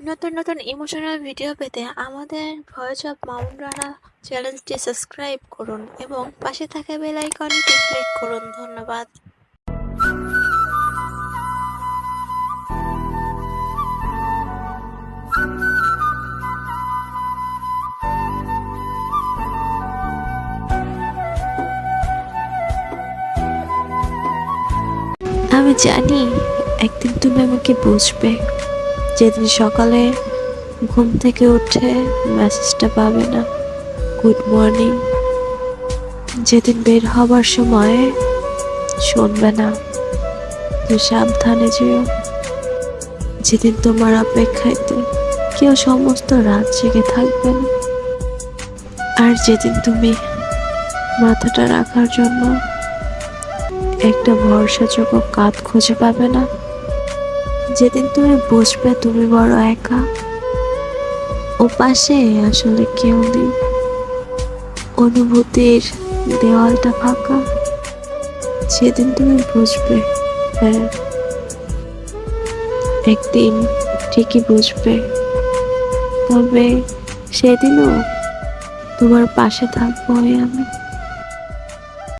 নতুন নতুন emotional video পেতে আমাদের ভয়েস অফ মাউন্ট রানা চ্যানেলটি সাবস্ক্রাইব করুন এবং পাশে থাকা বেল আইকনটি ক্লিক করুন। ধন্যবাদ। আমি জানি একদিন তুমি আমাকে বুঝবে, যেদিন সকালে ঘুম থেকে উঠে মেসেজটা পাবে না গুড মর্নিং, যেদিন বের হবার সময় শুনবে না তুই সাবধানে যেও, যেদিন তোমার অপেক্ষাইতে কেউ সমস্ত রাত জেগে থাকবে না, আর যেদিন তুমি মাথাটা রাখার জন্য একটা ভরসাযোগ্য কাঁধ খুঁজে পাবে না, যেদিন তুমি বুঝবে তুমি বড় একা, ও পাশে আসলে কেউ নেই, অনুভূতির দেওয়ালটা ফাঁকা, সেদিন তুমি বুঝবে, হ্যাঁ একদিন ঠিকই বুঝবে। তবে সেদিনও তোমার পাশে থাকবো আমি।